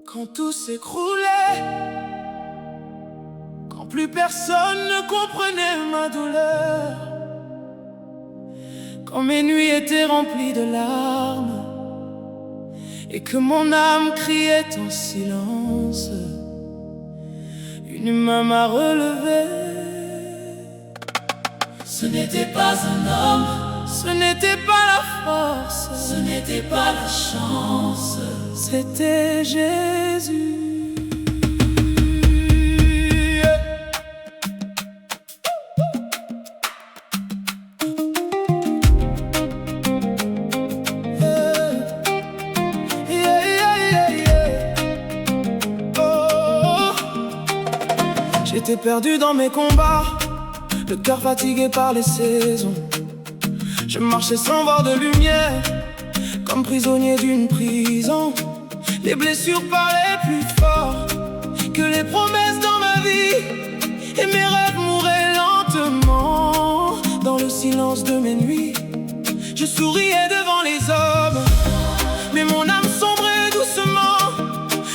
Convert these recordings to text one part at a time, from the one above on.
Quand tout s'écroulait, quand plus personne ne comprenait ma douleur, quand mes nuits étaient remplies de larmes et que mon âme criait en silence, une main m'a relevé. Ce n'était pas un homme, ce n'était pas la force, ce n'était pas la chance, c'était Jésus. J'étais perdu dans mes combats, le cœur fatigué par les saisons. Je marchais sans voir de lumière, comme prisonnier d'une prison. Les blessures parlaient plus fort que les promesses dans ma vie, et mes rêves mouraient lentement dans le silence de mes nuits. Je souriais devant les hommes, mais mon âme sombrait doucement.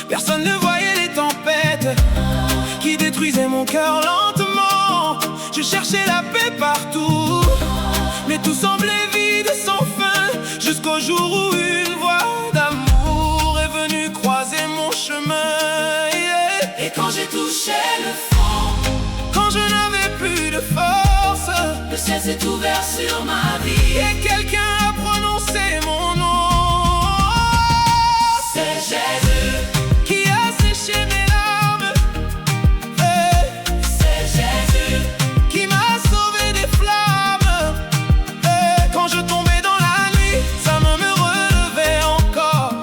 Personne ne voyait les tempêtes qui détruisaient mon cœur lentement. Je cherchais la paix partout, mais tout semblait vide sans fin, jusqu'au jour où une voix d'amour est venue croiser mon chemin. Et quand j'ai touché le fond, quand je n'avais plus de force, le ciel s'est ouvert sur ma vie, et quelqu'un a prononcé mon nom. c'est Jésus Qui a séché mes larmes, c'est Jésus qui m'a sauvé des flammes. Quand je tombais dans la nuit, sa main me relevait encore.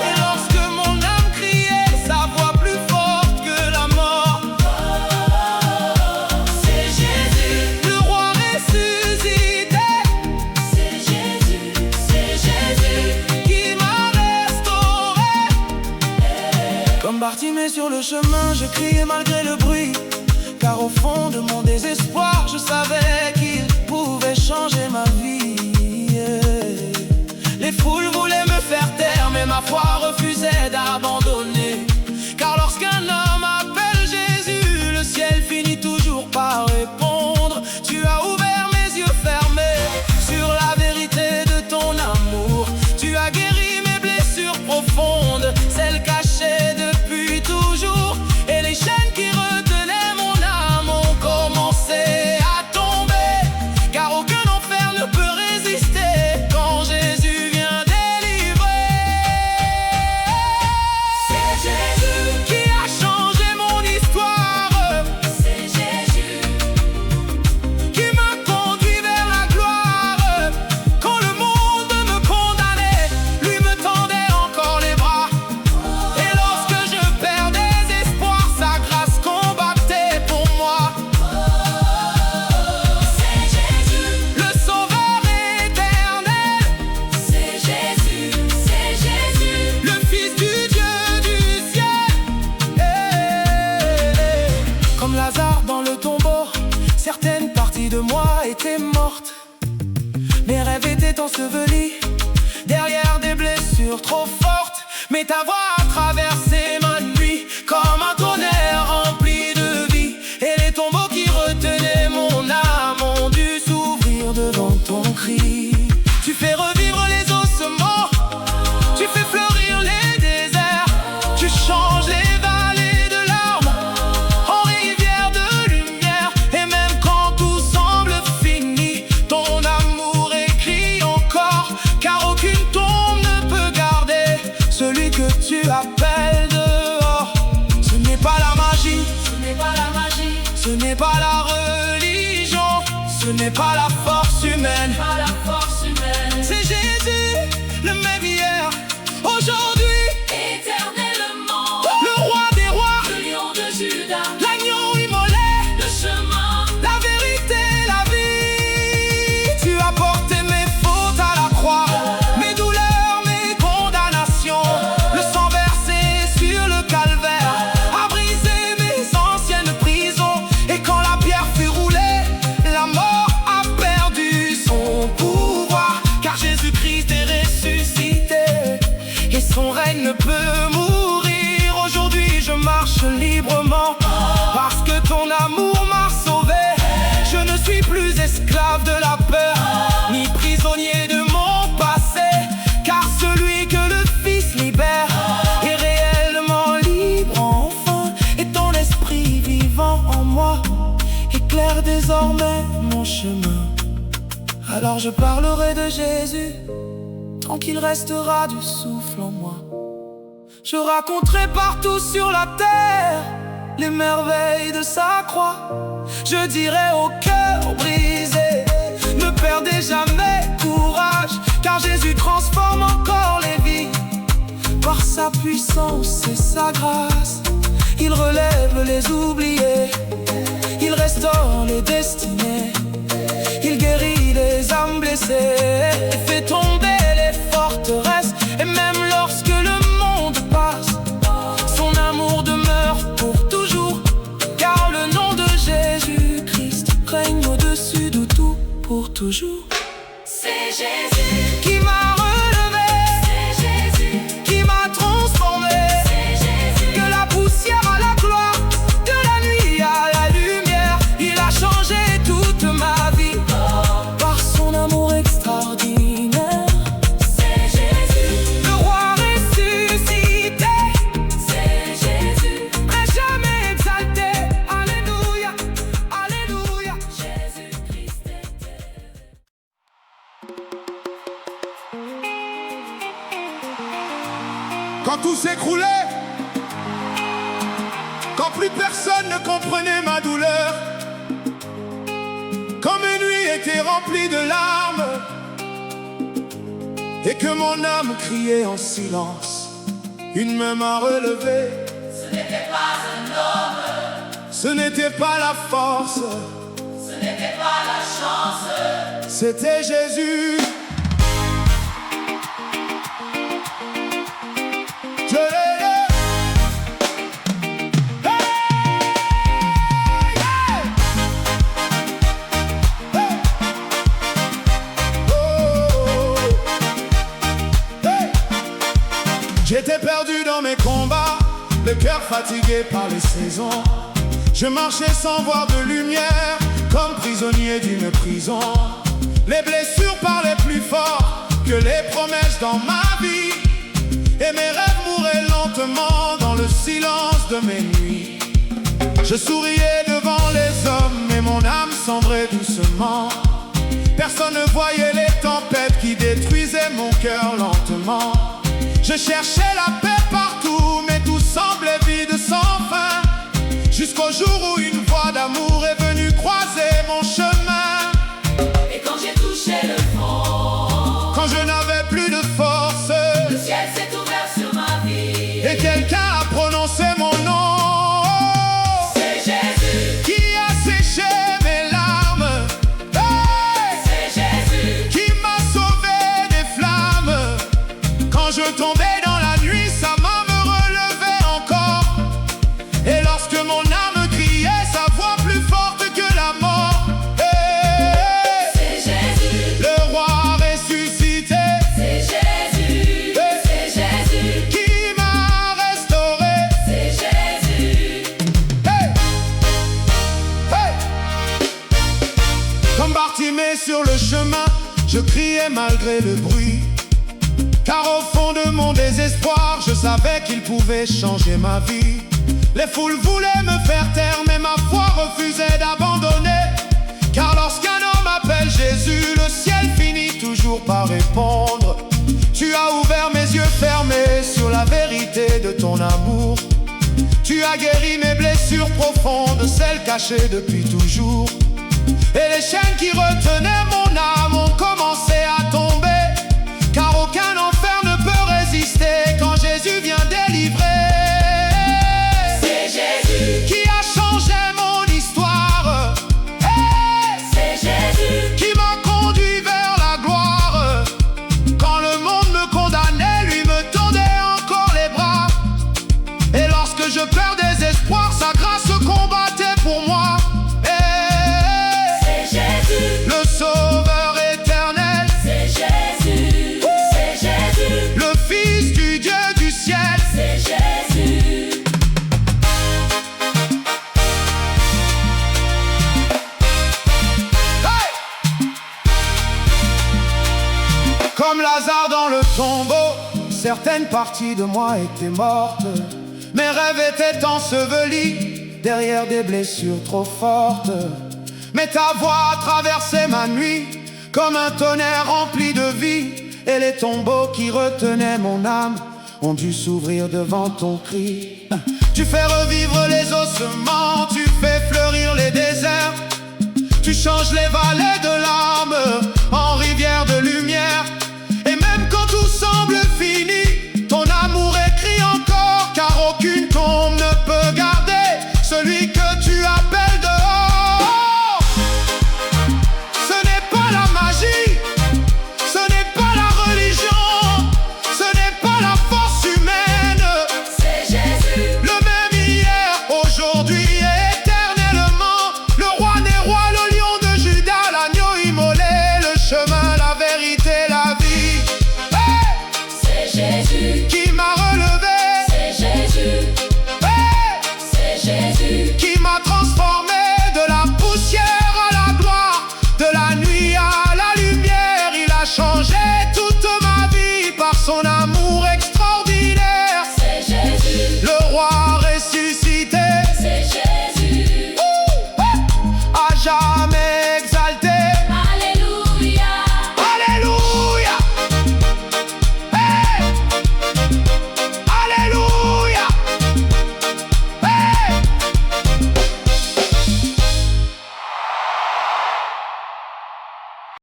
Et lorsque mon âme criait, sa voix plus forte que la mort, c'est Jésus, le roi ressuscité, c'est Jésus, c'est Jésus qui m'a restauré. Comme Bartimée sur le chemin, je criais malgré le bruit, car au fond de mon désespoir, je savais qu'il pouvait changer ma vie. Les foules voulaient me faire taire, mais ma foi refusait d'abandonner. Car lorsqu'un homme appelle Jésus, le ciel finit toujours par répondre. Tu as ouvert mes yeux fermés sur la vérité de ton amour. Tu as guéri mes blessures profondes, celles cachées depuis toujours. Et les chaînes qui retenaient mon âme ont commencé à tomber, car aucun enfer ne peut résister quand Jésus vient délivrer. c'est Jésus, Qui a changé mon histoire, c'est Jésus, qui m'a conduit vers la gloire. Quand le monde me condamnait, lui me tendait encore les bras. Et lorsque je perdais espoir, sa grâce combattait pour moi. c'est Jésus, Le sauveur éternel, c'est Jésus, c'est Jésus, le fils du Dieu du ciel. Comme Lazare dans le tombeau, certaines parties de moi étaient mortes. Mes rêves étaient ensevelis derrière des blessures trop fortes. Mais ta voix a traversé ma nuit comme un tonnerre rempli de vie. Et les tombeaux qui retenaient mon âme ont dû s'ouvrir devant ton cri. Tu fais revivre les ossements, tu fais fleurir les déserts, tu changes les vallées de larmes en rivières de lumière. Et même quand tout semble fini, ton amour écrit encore, car aucune tombe ne peut garder celui que tu appelles dehors. Ce n'est pas la magie, ce n'est pas la magie, ce n'est pas la religion, ce n'est pas la force humaine. pas la force humaine, C'est Jésus, le même hier, aujourd'hui, éternellement, le roi des rois, le lion de Juda, l'agneau immolé, le chemin, la vérité, la vie. Tu as porté mes fautes à la croix, mes douleurs, mes condamnations. Le sang versé sur le calvaire a brisé mes anciennes prisons. Et quand la pierre fut roulée, la mort a perdu son pouvoir, car Jésus-Christ est ressuscité et son règne ne peut mourir. marche librement. Parce que ton amour m'a sauvé. Je ne suis plus esclave de la peur, ni prisonnier de mon passé. Car celui que le Fils libère est réellement libre enfin. Et ton esprit vivant en moi éclaire désormais mon chemin. Alors je parlerai de Jésus tant qu'il restera du souffle en moi. Je raconterai partout sur la terre les merveilles de sa croix. Je dirai au cœur brisé, ne perdez jamais courage, car Jésus transforme encore les vies. Par sa puissance et sa grâce, il relève les oubliés, il restaure les destinées, il guérit les âmes blessées et fait tomber les forteresses. Et même lorsque le monde passe, son amour demeure pour toujours. Car le nom de Jésus-Christ règne au-dessus de tout pour toujours. C'est Jésus qui m'a relevé, c'est Jésus, qui m'a transformé. c'est Jésus, De la poussière à la gloire, de la nuit à la lumière, il a changé toute ma vie. Par son amour extraordinaire, c'est Jésus, le roi ressuscité, c'est Jésus, n'est jamais exalté. Alléluia, alléluia. Jésus-Christ était. Quand tout s'écroulait, quand plus personne ne comprenait ma douleur, quand mes nuits étaient remplies de larmes et que mon âme criait en silence, une main m'a relevé. Ce n'était pas un homme, Ce n'était pas la force, ce n'était pas la chance, c'était Jésus. Je l'ai. J'étais perdu dans mes combats, le cœur fatigué par les saisons. Je marchais sans voir de lumière, comme prisonnier d'une prison. Les blessures parlaient plus fort que les promesses dans ma vie. Et mes rêves mouraient lentement dans le silence de mes nuits. Je souriais devant les hommes, mais mon âme cendrait doucement. Personne ne voyait les tempêtes qui détruisaient mon cœur lentement. Je cherchais la paix partout, mais tout semblait vide sans fin. Jusqu'au jour où une voix d'amour est venue croiser mon chemin. et quand j'ai touché le fond, Quand je n'avais plus de force, le ciel s'est ouvert sur ma vie. et quelqu'un a prononcé mon nom. C'est Jésus, Qui a séché mes larmes, hey! c'est Jésus, Qui m'a sauvé des flammes. Quand je tombais dans la nuit, sa main me relevait encore. Et lorsque mon âme criait, sa voix plus forte que la mort, hey! c'est Jésus, Le roi ressuscité, c'est Jésus, c'est Jésus, qui m'a restauré, c'est Jésus. hey! Hey! Comme Bartimée sur le chemin, je criais malgré le bruit. Car au fond de mon désespoir, je savais qu'il pouvait changer ma vie. Les foules voulaient me faire taire, mais ma foi refusait d'abandonner. Car lorsqu'un homme appelle Jésus, le ciel finit toujours par répondre. Tu as ouvert mes yeux fermés sur la vérité de ton amour. Tu as guéri mes blessures profondes, celles cachées depuis toujours. Et les chaînes qui retenaient mon âme ont commencé à tomber. Car aucun enfer ne peut résister quand Jésus vient délivrer. C'est Jésus, Qui a changé mon histoire, hey! c'est Jésus, Qui m'a conduit vers la gloire. Quand le monde me condamnait, lui me tendait encore les bras. Et lorsque je perdais espoir, sa grâce combattait pour moi. Hey! c'est Jésus, Le Sauveur éternel, c'est Jésus, c'est Jésus, le Fils du Dieu du ciel. c'est Jésus. Certaines parties de moi étaient mortes. Mes rêves étaient ensevelis derrière des blessures trop fortes. Mais ta voix a traversé ma nuit comme un tonnerre rempli de vie. Et les tombeaux qui retenaient mon âme ont dû s'ouvrir devant ton cri. Tu fais revivre les ossements, tu fais fleurir les déserts. Tu changes les vallées de larmes en rivières de lumière. Et même quand tout semble fini, ton amour écrit encore. Car aucune tombe ne peut garder celui que tu appelles dehors. Ce n'est pas la magie, ce n'est pas la religion, ce n'est pas la force humaine. C'est Jésus, Le même hier, aujourd'hui et éternellement. Le roi des rois, le lion de Juda, l'agneau immolé, le chemin, la vérité, la vie. Hey! c'est Jésus, Qui